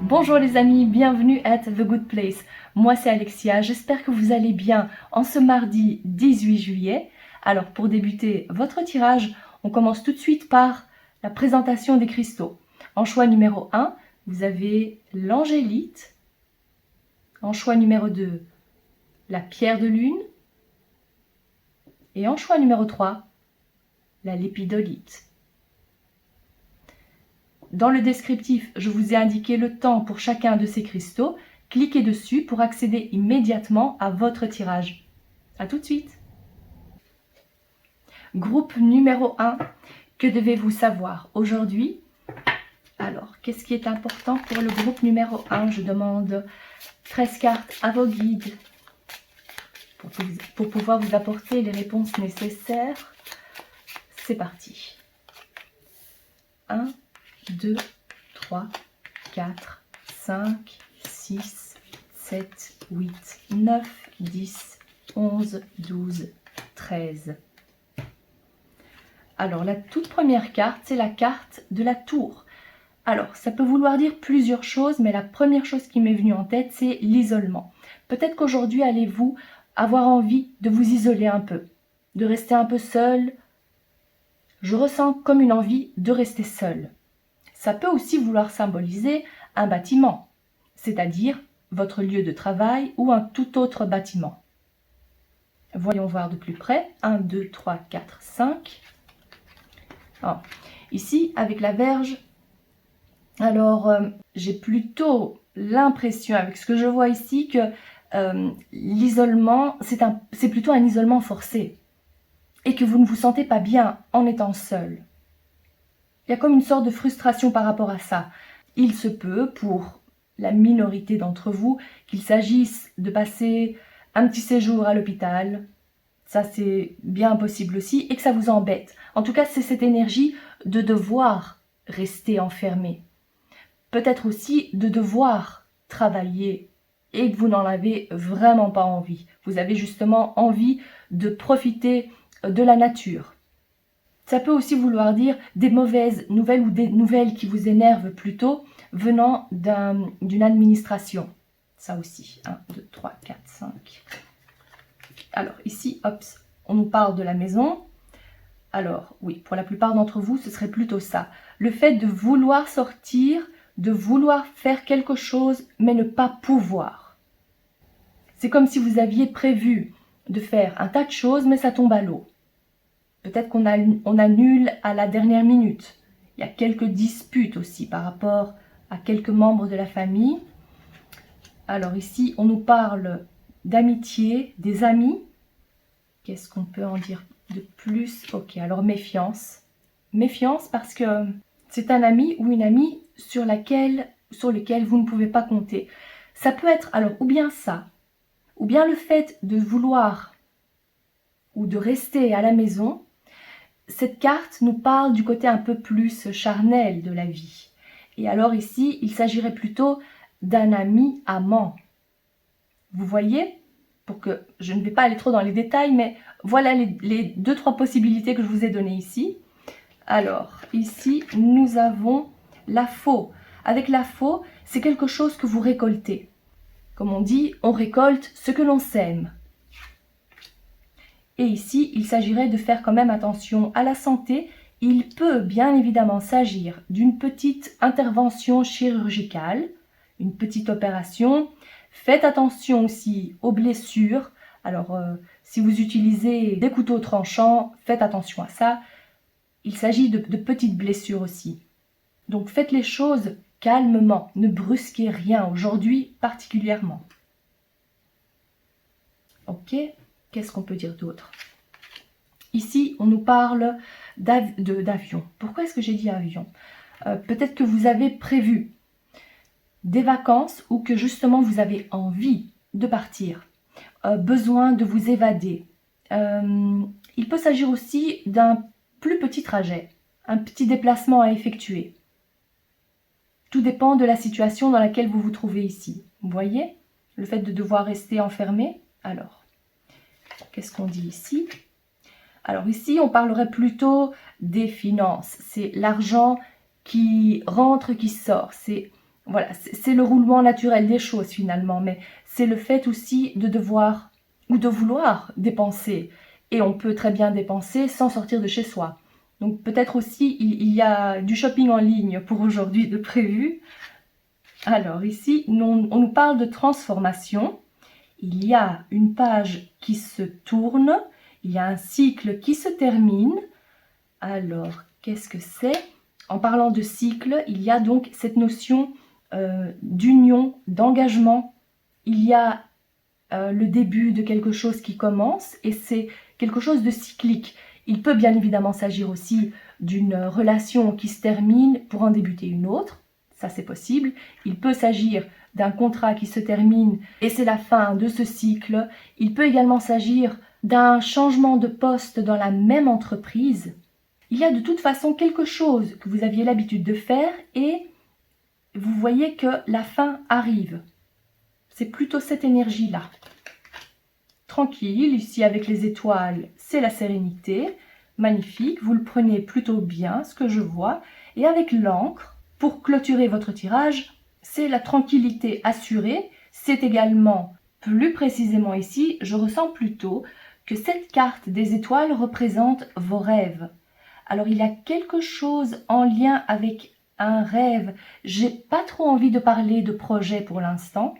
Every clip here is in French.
Bonjour les amis, bienvenue at The Good Place. Moi c'est Alexia, j'espère que vous allez bien en ce mardi 18 juillet. Alors pour débuter votre tirage, on commence tout de suite par la présentation des cristaux. En choix numéro 1, vous avez l'angélite. En choix numéro 2, la pierre de lune. Et en choix numéro 3, la lépidolite. Dans le descriptif, je vous ai indiqué le temps pour chacun de ces cristaux. Cliquez dessus pour accéder immédiatement à votre tirage. A tout de suite. Groupe numéro 1, que devez-vous savoir aujourd'hui? Alors, qu'est-ce qui est important pour le groupe numéro 1? Je demande 13 cartes à vos guides pour pouvoir vous apporter les réponses nécessaires. C'est parti. 1, 2, 3, 4, 5, 6, 7, 8, 9, 10, 11, 12, 13. Alors, la toute première carte, c'est la carte de la tour. Alors, ça peut vouloir dire plusieurs choses, mais la première chose qui m'est venue en tête, c'est l'isolement. Peut-être qu'aujourd'hui, allez-vous avoir envie de vous isoler un peu, de rester un peu seul. Je ressens comme une envie de rester seul. Ça peut aussi vouloir symboliser un bâtiment, c'est-à-dire votre lieu de travail ou un tout autre bâtiment. Voyons voir de plus près. 1, 2, 3, 4, 5. Alors, ici, avec la Vierge, alors j'ai plutôt l'impression, avec ce que je vois ici, que l'isolement, c'est plutôt un isolement forcé et que vous ne vous sentez pas bien en étant seul. Il y a comme une sorte de frustration par rapport à ça. Il se peut, pour la minorité d'entre vous, qu'il s'agisse de passer un petit séjour à l'hôpital. Ça, c'est bien possible aussi, et que ça vous embête. En tout cas, c'est cette énergie de devoir rester enfermé. Peut-être aussi de devoir travailler et que vous n'en avez vraiment pas envie. Vous avez justement envie de profiter de la nature. Ça peut aussi vouloir dire des mauvaises nouvelles ou des nouvelles qui vous énervent plutôt venant d'une administration. Ça aussi. 1, 2, 3, 4, 5. Alors ici, hop, on nous parle de la maison. Alors oui, pour la plupart d'entre vous, ce serait plutôt ça. Le fait de vouloir sortir, de vouloir faire quelque chose, mais ne pas pouvoir. C'est comme si vous aviez prévu de faire un tas de choses, mais ça tombe à l'eau. Peut-être qu'on annule à la dernière minute. Il y a quelques disputes aussi par rapport à quelques membres de la famille. Alors ici, on nous parle d'amitié, des amis. Qu'est-ce qu'on peut en dire de plus? Ok, alors méfiance. Méfiance parce que c'est un ami ou une amie sur lequel vous ne pouvez pas compter. Ça peut être alors ou bien ça, ou bien le fait de vouloir ou de rester à la maison. Cette carte nous parle du côté un peu plus charnel de la vie. Et alors ici, il s'agirait plutôt d'un ami amant. Vous voyez? Pour que je ne vais pas aller trop dans les détails, mais voilà les 2-3 possibilités que je vous ai données ici. Alors, ici, nous avons la faux. Avec la faux, c'est quelque chose que vous récoltez. Comme on dit, on récolte ce que l'on sème. Et ici, il s'agirait de faire quand même attention à la santé. Il peut bien évidemment s'agir d'une petite intervention chirurgicale, une petite opération. Faites attention aussi aux blessures. Alors, si vous utilisez des couteaux tranchants, faites attention à ça. Il s'agit de petites blessures aussi. Donc, faites les choses calmement. Ne brusquez rien aujourd'hui particulièrement. Ok ? Qu'est-ce qu'on peut dire d'autre? Ici, on nous parle d'avion. Pourquoi est-ce que j'ai dit avion? Peut-être que vous avez prévu des vacances ou que justement vous avez envie de partir, besoin de vous évader. Il peut s'agir aussi d'un plus petit trajet, un petit déplacement à effectuer. Tout dépend de la situation dans laquelle vous vous trouvez ici. Vous voyez? Le fait de devoir rester enfermé. Alors, qu'est-ce qu'on dit ici? Alors ici, on parlerait plutôt des finances. C'est l'argent qui rentre, qui sort. C'est Voilà, c'est le roulement naturel des choses finalement, mais c'est le fait aussi de devoir ou de vouloir dépenser. Et on peut très bien dépenser sans sortir de chez soi. Donc peut-être aussi il y a du shopping en ligne pour aujourd'hui de prévu. Alors ici, on nous parle de transformation. Il y a une page qui se tourne, il y a un cycle qui se termine. Alors, qu'est-ce que c'est? En parlant de cycle, il y a donc cette notion d'union, d'engagement. Il y a le début de quelque chose qui commence et c'est quelque chose de cyclique. Il peut bien évidemment s'agir aussi d'une relation qui se termine pour en débuter une autre. Ça, c'est possible. Il peut s'agir d'un contrat qui se termine et c'est la fin de ce cycle. Il peut également s'agir d'un changement de poste dans la même entreprise. Il y a de toute façon quelque chose que vous aviez l'habitude de faire et vous voyez que la fin arrive. C'est plutôt cette énergie-là. Tranquille, ici avec les étoiles, c'est la sérénité. Magnifique, vous le prenez plutôt bien, ce que je vois. Et avec l'encre, pour clôturer votre tirage, c'est la tranquillité assurée. C'est également, plus précisément ici, je ressens plutôt que cette carte des étoiles représente vos rêves. Alors il y a quelque chose en lien avec un rêve. J'ai pas trop envie de parler de projet pour l'instant,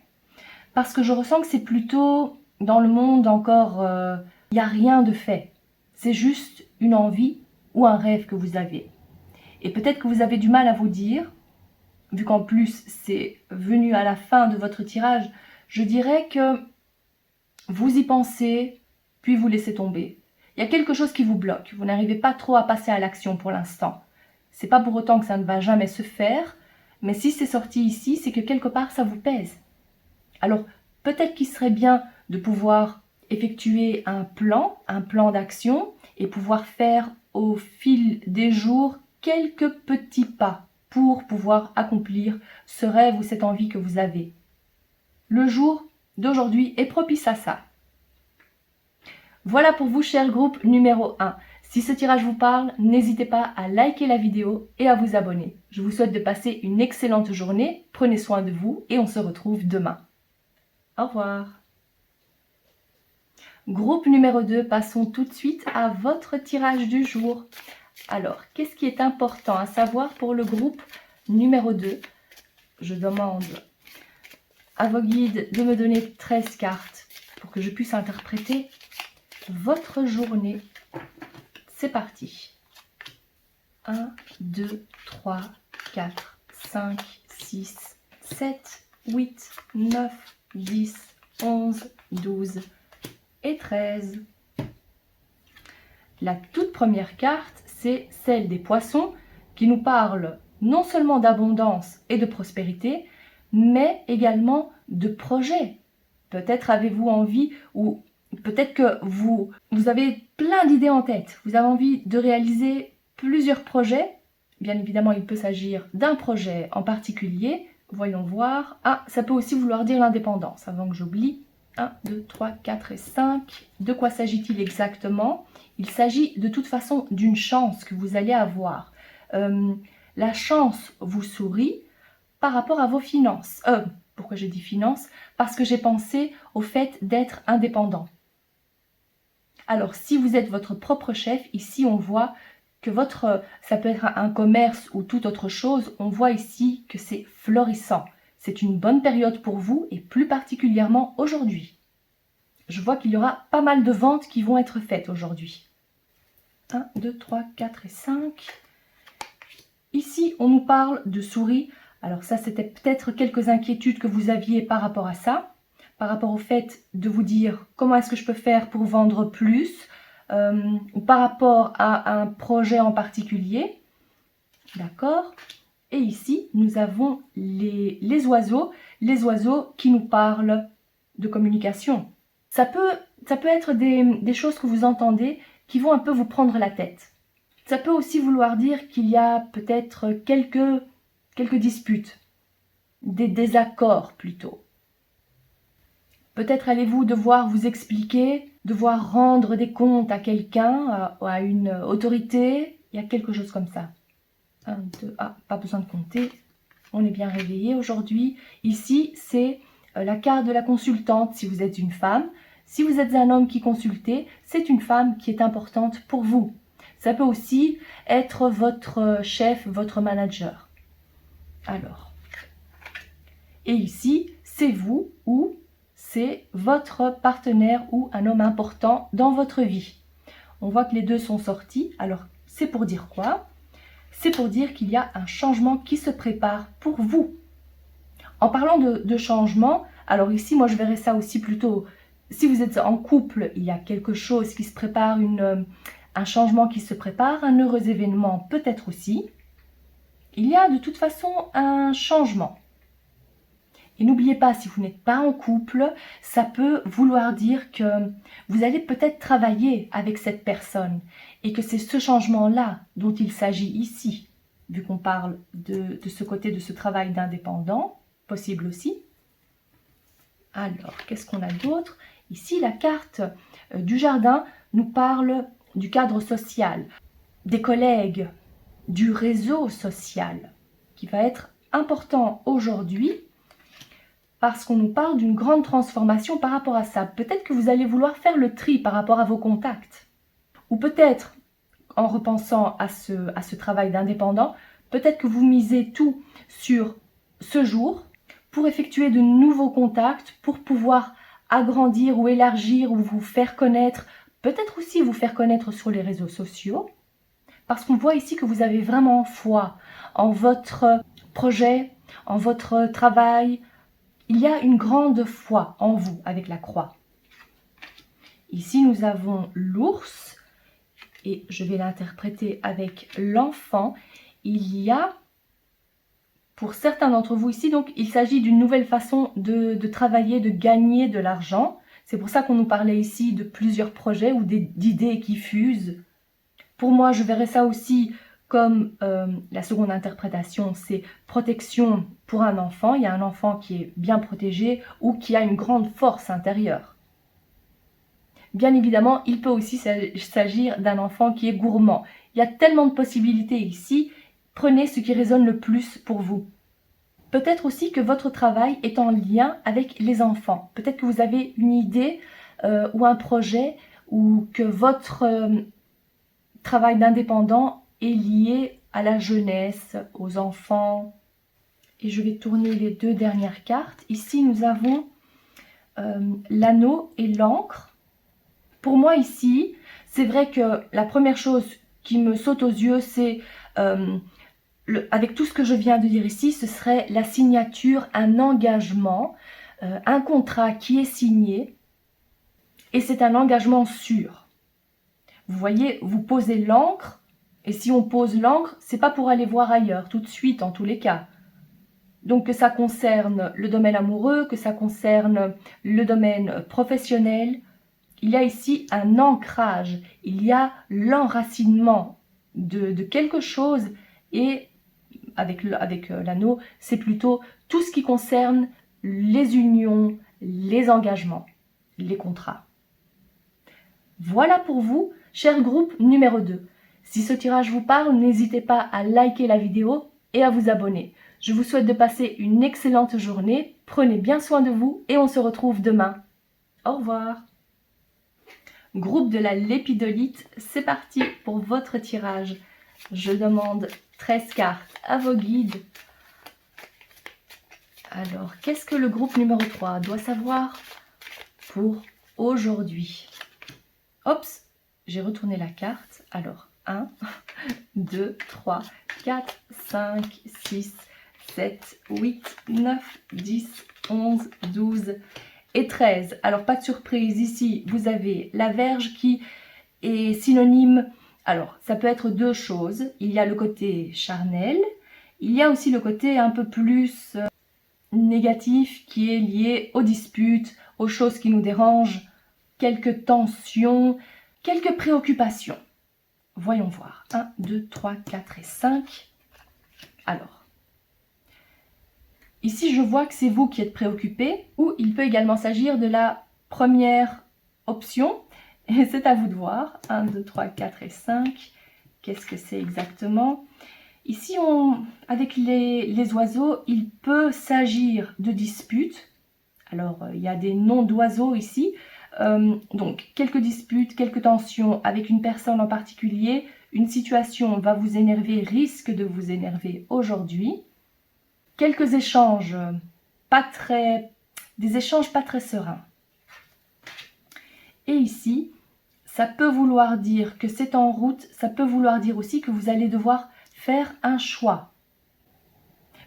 parce que je ressens que c'est plutôt dans le monde encore, il n'y a rien de fait. C'est juste une envie ou un rêve que vous avez. Et peut-être que vous avez du mal à vous dire, vu qu'en plus c'est venu à la fin de votre tirage, je dirais que vous y pensez, puis vous laissez tomber. Il y a quelque chose qui vous bloque, vous n'arrivez pas trop à passer à l'action pour l'instant. C'est pas pour autant que ça ne va jamais se faire, mais si c'est sorti ici, c'est que quelque part ça vous pèse. Alors, peut-être qu'il serait bien de pouvoir effectuer un plan d'action et pouvoir faire au fil des jours quelques petits pas pour pouvoir accomplir ce rêve ou cette envie que vous avez. Le jour d'aujourd'hui est propice à ça. Voilà pour vous, cher groupe numéro 1. Si ce tirage vous parle, n'hésitez pas à liker la vidéo et à vous abonner. Je vous souhaite de passer une excellente journée, prenez soin de vous et on se retrouve demain. Au revoir. Groupe numéro 2, passons tout de suite à votre tirage du jour. Alors, qu'est-ce qui est important à savoir pour le groupe numéro 2? Je demande à vos guides de me donner 13 cartes pour que je puisse interpréter votre journée. C'est parti. 1, 2, 3, 4, 5, 6, 7, 8, 9, 10, 11, 12 et 13. La toute première carte, c'est celle des poissons qui nous parle non seulement d'abondance et de prospérité, mais également de projets. Peut-être avez-vous envie ou peut-être que vous avez plein d'idées en tête. Vous avez envie de réaliser plusieurs projets. Bien évidemment, il peut s'agir d'un projet en particulier. Voyons voir. Ah, ça peut aussi vouloir dire l'indépendance, avant que j'oublie. 1, 2, 3, 4 et 5. De quoi s'agit-il exactement? Il s'agit de toute façon d'une chance que vous allez avoir. La chance vous sourit par rapport à vos finances. Pourquoi j'ai dit finances? Parce que j'ai pensé au fait d'être indépendant. Alors, si vous êtes votre propre chef, ici on voit que ça peut être un commerce ou toute autre chose, on voit ici que c'est florissant. C'est une bonne période pour vous et plus particulièrement aujourd'hui. Je vois qu'il y aura pas mal de ventes qui vont être faites aujourd'hui. 1, 2, 3, 4 et 5. Ici, on nous parle de souris. Alors ça, c'était peut-être quelques inquiétudes que vous aviez par rapport à ça. Par rapport au fait de vous dire comment est-ce que je peux faire pour vendre plus ou par rapport à un projet en particulier. D'accord? Et ici, nous avons les oiseaux qui nous parlent de communication. Ça peut être des choses que vous entendez qui vont un peu vous prendre la tête. Ça peut aussi vouloir dire qu'il y a peut-être quelques disputes, des désaccords plutôt. Peut-être allez-vous devoir vous expliquer, devoir rendre des comptes à quelqu'un, à une autorité. Il y a quelque chose comme ça. 1, 2, pas besoin de compter. On est bien réveillé aujourd'hui. Ici, c'est la carte de la consultante si vous êtes une femme. Si vous êtes un homme qui consultez, c'est une femme qui est importante pour vous. Ça peut aussi être votre chef, votre manager. Alors, et ici, c'est vous ou c'est votre partenaire ou un homme important dans votre vie. On voit que les deux sont sortis. Alors, c'est pour dire quoi? C'est pour dire qu'il y a un changement qui se prépare pour vous. En parlant de changement, alors ici, moi je verrais ça aussi plutôt, si vous êtes en couple, il y a quelque chose qui se prépare, un changement qui se prépare, un heureux événement peut-être aussi. Il y a de toute façon un changement. Et n'oubliez pas, si vous n'êtes pas en couple, ça peut vouloir dire que vous allez peut-être travailler avec cette personne et que c'est ce changement-là dont il s'agit ici, vu qu'on parle de ce côté de ce travail d'indépendant, possible aussi. Alors, qu'est-ce qu'on a d'autre? Ici, la carte du jardin nous parle du cadre social, des collègues, du réseau social, qui va être important aujourd'hui parce qu'on nous parle d'une grande transformation par rapport à ça. Peut-être que vous allez vouloir faire le tri par rapport à vos contacts. Ou peut-être, en repensant à ce travail d'indépendant, peut-être que vous misez tout sur ce jour pour effectuer de nouveaux contacts, pour pouvoir agrandir ou élargir ou vous faire connaître, peut-être aussi vous faire connaître sur les réseaux sociaux, parce qu'on voit ici que vous avez vraiment foi en votre projet, en votre travail. Il y a une grande foi en vous avec la croix. Ici, nous avons l'ours et je vais l'interpréter avec l'enfant. Il y a, pour certains d'entre vous ici, donc il s'agit d'une nouvelle façon de travailler, de gagner de l'argent. C'est pour ça qu'on nous parlait ici de plusieurs projets ou d'idées qui fusent. Pour moi, je verrais ça aussi comme la seconde interprétation, c'est protection pour un enfant. Il y a un enfant qui est bien protégé ou qui a une grande force intérieure. Bien évidemment, il peut aussi s'agir d'un enfant qui est gourmand. Il y a tellement de possibilités ici. Prenez ce qui résonne le plus pour vous. Peut-être aussi que votre travail est en lien avec les enfants. Peut-être que vous avez une idée ou un projet ou que votre travail d'indépendant est lié à la jeunesse, aux enfants. Et je vais tourner les deux dernières cartes. Ici, nous avons l'anneau et l'encre. Pour moi, ici, c'est vrai que la première chose qui me saute aux yeux, c'est, avec tout ce que je viens de dire ici, ce serait la signature, un engagement, un contrat qui est signé. Et c'est un engagement sûr. Vous voyez, vous posez l'encre. Et si on pose l'encre, c'est pas pour aller voir ailleurs, tout de suite, en tous les cas. Donc que ça concerne le domaine amoureux, que ça concerne le domaine professionnel, il y a ici un ancrage, il y a l'enracinement de quelque chose et avec l'anneau, c'est plutôt tout ce qui concerne les unions, les engagements, les contrats. Voilà pour vous, cher groupe numéro 2. Si ce tirage vous parle, n'hésitez pas à liker la vidéo et à vous abonner. Je vous souhaite de passer une excellente journée, prenez bien soin de vous et on se retrouve demain. Au revoir. Groupe de la lépidolite, c'est parti pour votre tirage. Je demande 13 cartes à vos guides. Alors, qu'est-ce que le groupe numéro 3 doit savoir pour aujourd'hui? Oups, j'ai retourné la carte. Alors, 1, 2, 3, 4, 5, 6, 7, 8, 9, 10, 11, 12 et 13. Alors, pas de surprise, ici, vous avez la Vierge qui est synonyme. Alors, ça peut être deux choses. Il y a le côté charnel. Il y a aussi le côté un peu plus négatif qui est lié aux disputes, aux choses qui nous dérangent, quelques tensions, quelques préoccupations. Voyons voir. 1, 2, 3, 4 et 5. Alors, ici, je vois que c'est vous qui êtes préoccupé, ou il peut également s'agir de la première option, et c'est à vous de voir. 1, 2, 3, 4 et 5. Qu'est-ce que c'est exactement? Ici, avec les oiseaux, il peut s'agir de disputes. Alors, il y a des noms d'oiseaux ici. Donc, quelques disputes, quelques tensions avec une personne en particulier. Une situation va vous énerver, risque de vous énerver aujourd'hui. Quelques échanges des échanges pas très sereins. Et ici, ça peut vouloir dire que c'est en route, ça peut vouloir dire aussi que vous allez devoir faire un choix.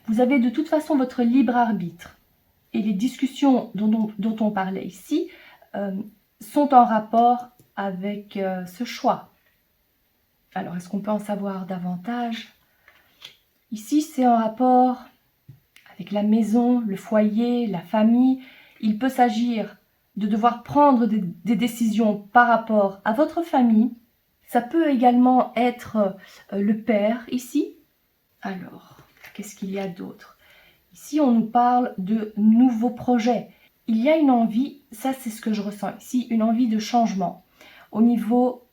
Vous avez de toute façon votre libre arbitre. Et les discussions dont on parlait ici sont en rapport avec ce choix. Alors, est-ce qu'on peut en savoir davantage? Ici, c'est en rapport avec la maison, le foyer, la famille. Il peut s'agir de devoir prendre des décisions par rapport à votre famille. Ça peut également être le père ici. Alors, qu'est-ce qu'il y a d'autre? Ici, on nous parle de nouveaux projets. Il y a une envie, ça c'est ce que je ressens ici, une envie de changement au niveau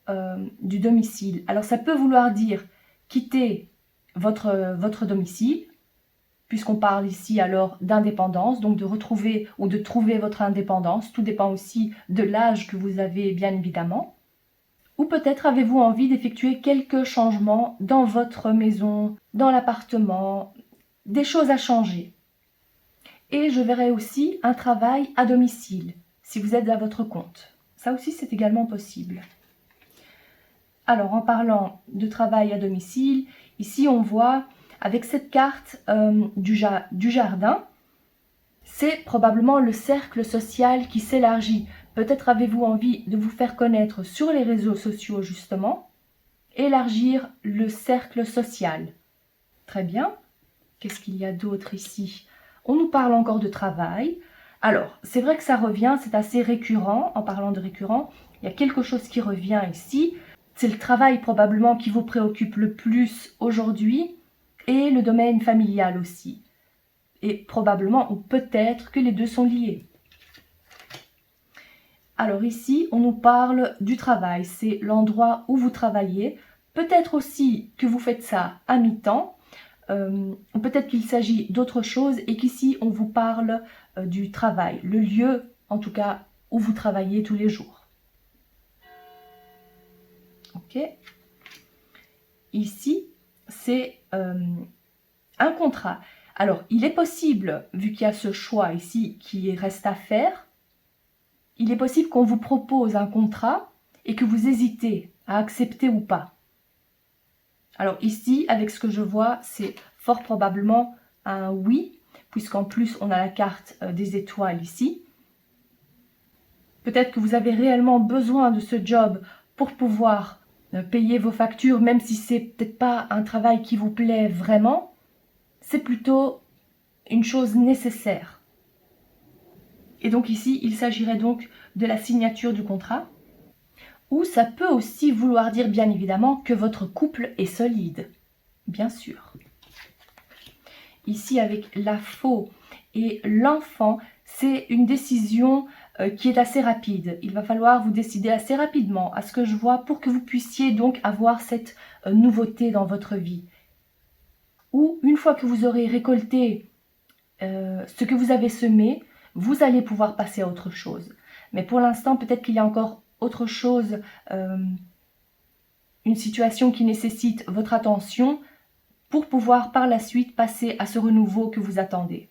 du domicile. Alors ça peut vouloir dire quitter votre domicile, puisqu'on parle ici alors d'indépendance, donc de retrouver ou de trouver votre indépendance. Tout dépend aussi de l'âge que vous avez, bien évidemment. Ou peut-être avez-vous envie d'effectuer quelques changements dans votre maison, dans l'appartement, des choses à changer. Et je verrai aussi un travail à domicile, si vous êtes à votre compte. Ça aussi, c'est également possible. Alors, en parlant de travail à domicile, ici on voit, avec cette carte du jardin, c'est probablement le cercle social qui s'élargit. Peut-être avez-vous envie de vous faire connaître sur les réseaux sociaux, justement. Élargir le cercle social. Très bien. Qu'est-ce qu'il y a d'autre ici? On nous parle encore de travail. Alors, c'est vrai que ça revient, c'est assez récurrent. En parlant de récurrent, il y a quelque chose qui revient ici. C'est le travail probablement qui vous préoccupe le plus aujourd'hui et le domaine familial aussi. Et probablement, ou peut-être que les deux sont liés. Alors ici, on nous parle du travail. C'est l'endroit où vous travaillez. Peut-être aussi que vous faites ça à mi-temps. Peut-être qu'il s'agit d'autre chose et qu'ici on vous parle du travail, le lieu en tout cas où vous travaillez tous les jours. Ok. Ici, c'est un contrat. Alors, il est possible, vu qu'il y a ce choix ici qui reste à faire, il est possible qu'on vous propose un contrat et que vous hésitez à accepter ou pas. Alors ici, avec ce que je vois, c'est fort probablement un oui, puisqu'en plus on a la carte des étoiles ici. Peut-être que vous avez réellement besoin de ce job pour pouvoir payer vos factures, même si c'est peut-être pas un travail qui vous plaît vraiment. C'est plutôt une chose nécessaire. Et donc ici, il s'agirait donc de la signature du contrat. Ou ça peut aussi vouloir dire bien évidemment que votre couple est solide. Bien sûr. Ici, avec la faux et l'enfant, c'est une décision qui est assez rapide. Il va falloir vous décider assez rapidement, à ce que je vois, pour que vous puissiez donc avoir cette nouveauté dans votre vie. Ou une fois que vous aurez récolté ce que vous avez semé, vous allez pouvoir passer à autre chose. Mais pour l'instant, peut-être qu'il y a encore autre chose, une situation qui nécessite votre attention pour pouvoir par la suite passer à ce renouveau que vous attendez.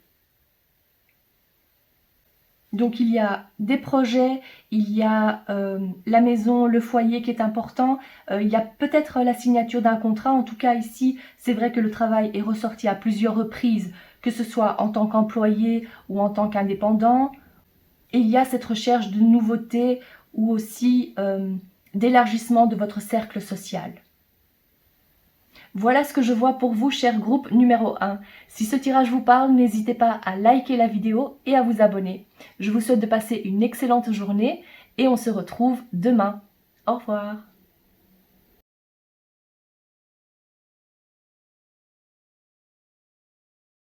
Donc il y a des projets, il y a la maison, le foyer qui est important, il y a peut-être la signature d'un contrat. En tout cas ici, c'est vrai que le travail est ressorti à plusieurs reprises, que ce soit en tant qu'employé ou en tant qu'indépendant. Et il y a cette recherche de nouveautés ou aussi d'élargissement de votre cercle social. Voilà ce que je vois pour vous, cher groupe numéro 1. Si ce tirage vous parle, n'hésitez pas à liker la vidéo et à vous abonner. Je vous souhaite de passer une excellente journée et on se retrouve demain. Au revoir.